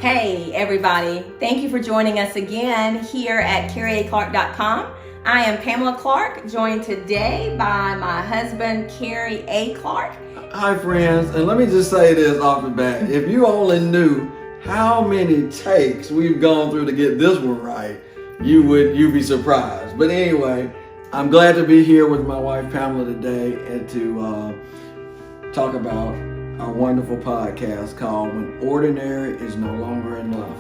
Hey everybody, thank you for joining us again here at CarryAClark.com. I am Pamela Clark, joined today by my husband, Kerry A. Clark. Hi friends, and let me just say this off the bat. If you only knew how many takes we've gone through to get this one right, you'd be surprised. But anyway, I'm glad to be here with my wife Pamela today and to talk about our wonderful podcast called When Ordinary is No Longer Enough.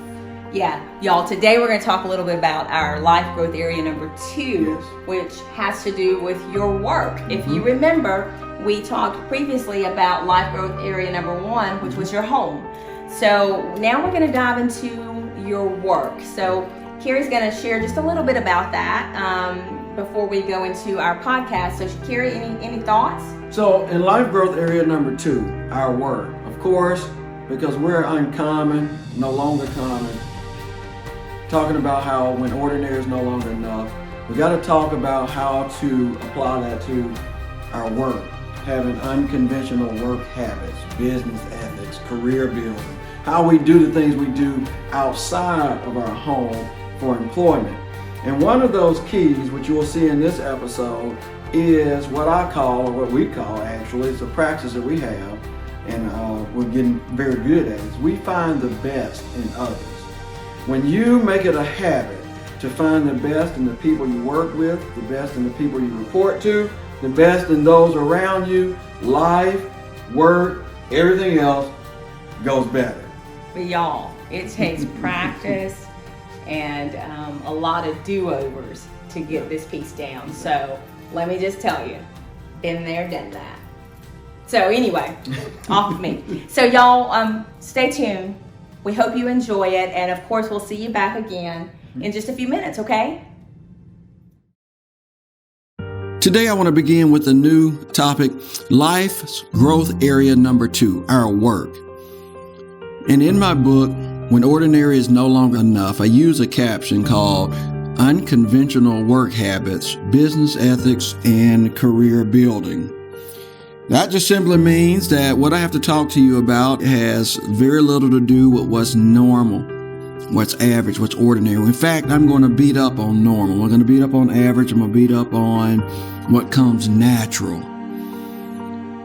Yeah, y'all, today we're going to talk a little bit about our life growth area number 2, Yes. which has to do with your work. If you remember, we talked previously about life growth area number 1, which was your home. So now we're going to dive into your work. So Kerry's going to share just a little bit about that before we go into our podcast. So Kerry, any thoughts? So in life growth area number 2, our work, of course, because we're uncommon, no longer common, talking about how when ordinary is no longer enough, we got to talk about how to apply that to our work, having unconventional work habits, business ethics, career building, how we do the things we do outside of our home for employment. And one of those keys, which you will see in this episode, is what I call, or what we call actually, it's a practice that we have, and we're getting very good at it, is we find the best in others. When you make it a habit to find the best in the people you work with, the best in the people you report to, the best in those around you, life, work, everything else goes better. But y'all, it takes practice and a lot of do-overs to get this piece down. So let me just tell you, been there, done that. So anyway, off of me. So y'all, stay tuned. We hope you enjoy it. And of course, we'll see you back again in just a few minutes, okay? Today, I want to begin with a new topic, life's growth area number 2, our work. And in my book, When Ordinary is No Longer Enough, I use a caption called Unconventional Work Habits, Business Ethics, and Career Building. That just simply means that what I have to talk to you about has very little to do with what's normal, what's average, what's ordinary. In fact, I'm going to beat up on normal. I'm going to beat up on average. I'm going to beat up on what comes natural.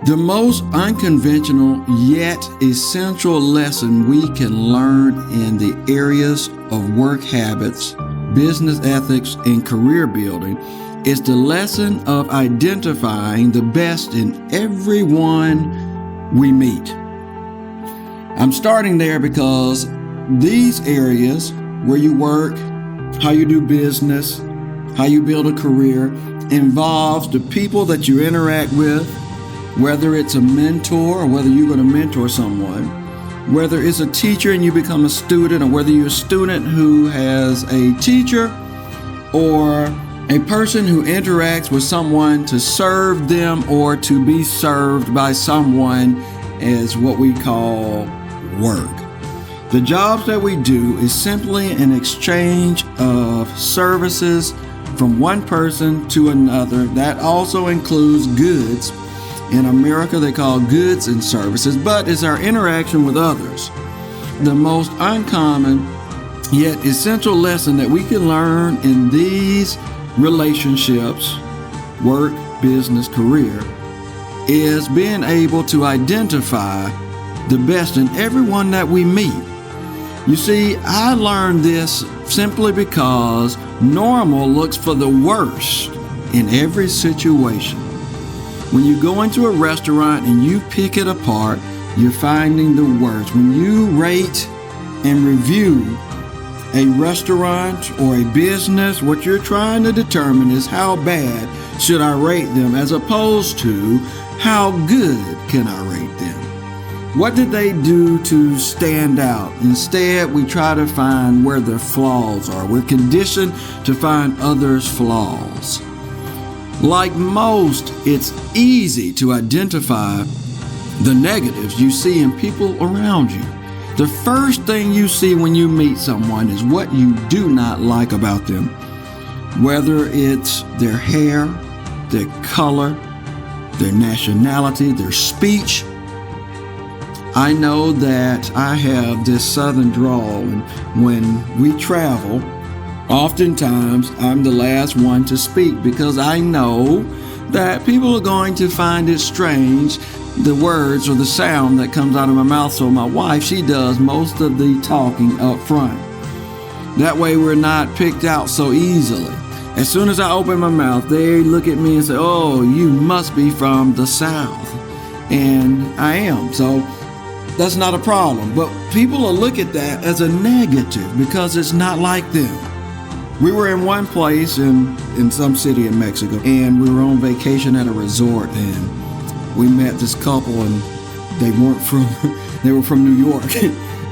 The most unconventional yet essential lesson we can learn in the areas of work habits, business ethics, and career building is the lesson of identifying the best in everyone we meet. I'm starting there because these areas where you work, how you do business, how you build a career, involves the people that you interact with, whether it's a mentor or whether you're going to mentor someone, whether it's a teacher and you become a student, or whether you're a student who has a teacher, or a person who interacts with someone to serve them or to be served by someone, is what we call work. The jobs that we do is simply an exchange of services from one person to another. That also includes goods. In America, they call goods and services, but it's our interaction with others. The most uncommon yet essential lesson that we can learn in these relationships, work, business, career, is being able to identify the best in everyone that we meet. You see, I learned this simply because normal looks for the worst in every situation. When you go into a restaurant and you pick it apart, you're finding the worst. When you rate and review a restaurant or a business, what you're trying to determine is how bad should I rate them, as opposed to how good can I rate them. What did they do to stand out? Instead, we try to find where their flaws are. We're conditioned to find others' flaws. Like most, it's easy to identify the negatives you see in people around you. The first thing you see when you meet someone is what you do not like about them. Whether it's their hair, their color, their nationality, their speech. I know that I have this southern drawl, and when we travel, oftentimes I'm the last one to speak because I know that people are going to find it strange, the words or the sound that comes out of my mouth. So my wife, she does most of the talking up front. That way we're not picked out so easily. As soon as I open my mouth, they look at me and say, "Oh, you must be from the South." And I am. So that's not a problem. But people will look at that as a negative because it's not like them. We were in one place in some city in Mexico, and we were on vacation at a resort, and we met this couple, and they were from New York.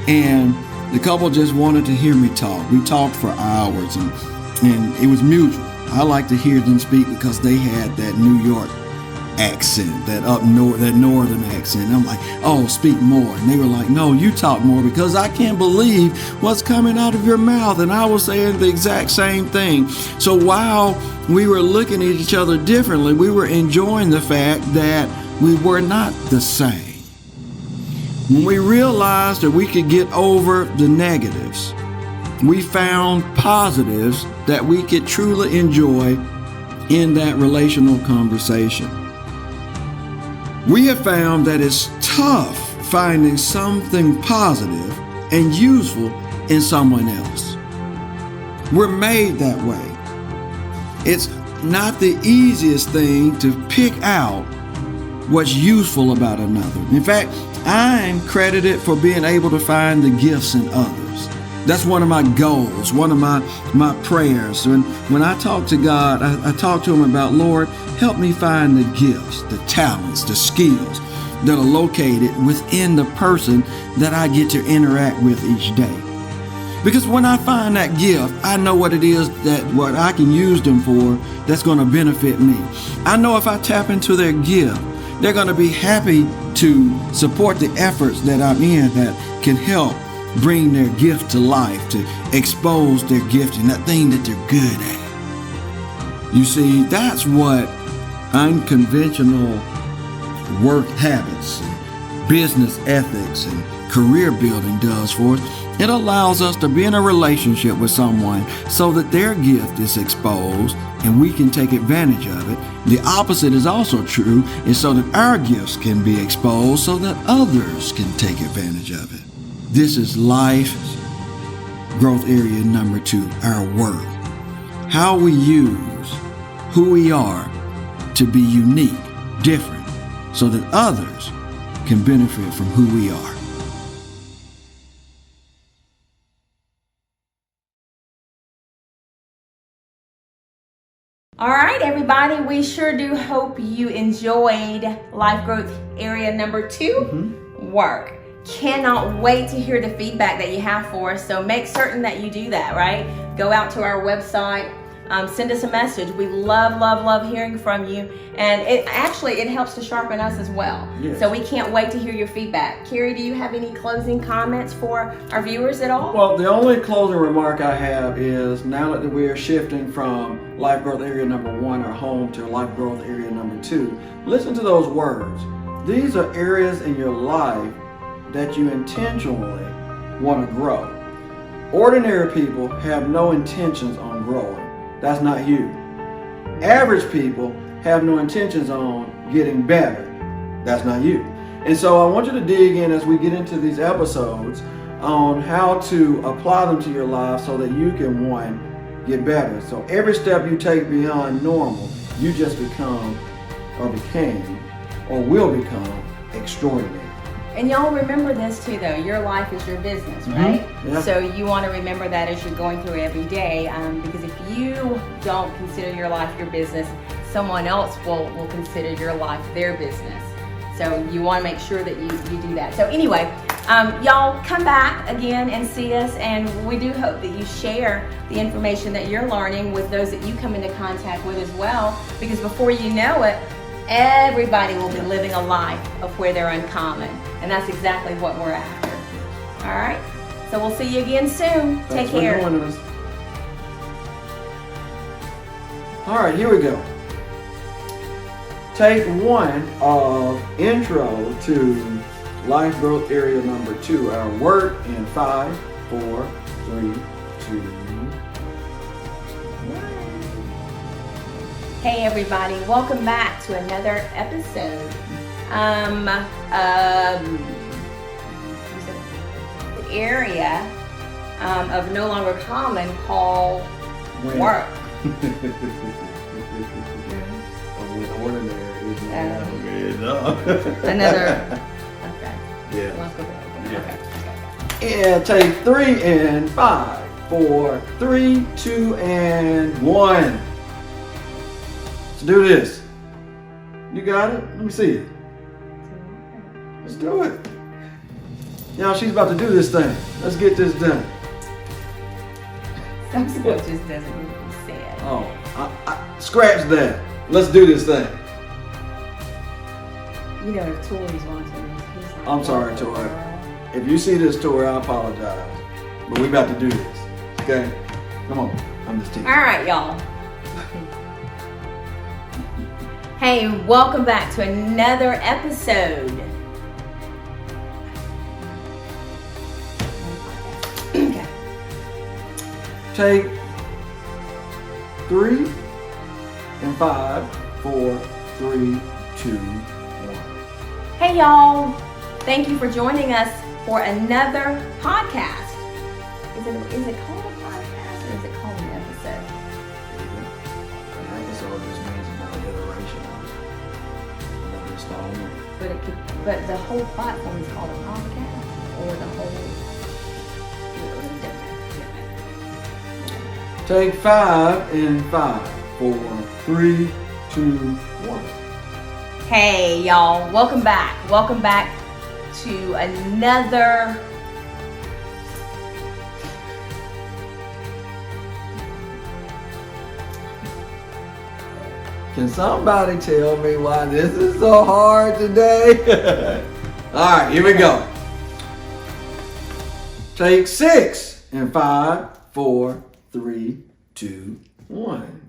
And the couple just wanted to hear me talk. We talked for hours, and it was mutual. I like to hear them speak because they had that New York accent, that northern accent. I'm like, "Oh, speak more." And they were like, "No, you talk more because I can't believe what's coming out of your mouth." And I was saying the exact same thing. So while we were looking at each other differently, we were enjoying the fact that we were not the same. When we realized that we could get over the negatives, we found positives that we could truly enjoy in that relational conversation. We have found that it's tough finding something positive and useful in someone else. We're made that way. It's not the easiest thing to pick out what's useful about another. In fact, I'm credited for being able to find the gifts in others. That's one of my goals, one of my prayers. When I talk to God, I talk to Him about, "Lord, help me find the gifts, the talents, the skills that are located within the person that I get to interact with each day." Because when I find that gift, I know what it is what I can use them for that's going to benefit me. I know if I tap into their gift, they're going to be happy to support the efforts that I'm in that can help bring their gift to life, to expose their gift and that thing that they're good at. You see, that's what unconventional work habits, and business ethics, and career building does for us. It allows us to be in a relationship with someone so that their gift is exposed and we can take advantage of it. The opposite is also true, and so that our gifts can be exposed so that others can take advantage of it. This is life's growth area number 2, our work. How we use who we are to be unique, different, so that others can benefit from who we are. All right, everybody, we sure do hope you enjoyed life growth area number 2, work. Cannot wait to hear the feedback that you have for us, so make certain that you do that, right? Go out to our website, send us a message. We love hearing from you, and it helps to sharpen us as well. Yes. So we can't wait to hear your feedback. Kerry, do you have any closing comments for our viewers at all? Well, the only closing remark I have is now that we are shifting from life growth area number 1, our home, to life growth area number 2, listen to those words. These are areas in your life that you intentionally want to grow. Ordinary people have no intentions on growing. That's not you. Average people have no intentions on getting better. That's not you. And so I want you to dig in as we get into these episodes on how to apply them to your life so that you can, one, get better. So every step you take beyond normal, you just become or became or will become extraordinary. And y'all remember this too, though. Your life is your business, right? Yeah. So you want to remember that as you're going through every day, because if you don't consider your life your business, someone else will consider your life their business. So you want to make sure that you do that. So anyway, y'all come back again and see us, and we do hope that you share the information that you're learning with those that you come into contact with as well, because before you know it, everybody will be living a life of where they're uncommon, and that's exactly what we're after. All right, so we'll see you again soon. Take care. Thanks for joining us. All right, here we go. Take 1 of intro to life growth area number 2, our work, in 5, 4, 3, 2. Hey everybody, welcome back to another episode. The area of No Longer Common called work. Ordinary is Another. Okay. Yeah. Let's go back. Okay. Yeah, take 3 and 5, 4, 3, 2, and 1. Let's do this. You got it? Let me see it. Let's do it. Y'all, she's about to do this thing. Let's get this done. Some stuff just doesn't need to be said. Oh, scratch that. Let's do this thing. You know, if Tori's watching this, he's like, I'm sorry, Tori. If you see this, Tori, I apologize. But we about to do this. Okay? Come on. I'm just teasing. All right, y'all. Hey, welcome back to another episode. Okay. Take 3 and 5, 4, 3, 2, 1. Hey, y'all. Thank you for joining us for another podcast. Is it called a podcast or is it called an episode? An episode just means another iteration of it. Another installment. But the whole platform is called a podcast, or the whole. Take 5 and 5, 4, 3, 2, 1. Hey, y'all. Welcome back. Welcome back to another. Can somebody tell me why this is so hard today? All right, here we go. Take 6 and 5, 4, 3, 2, 1.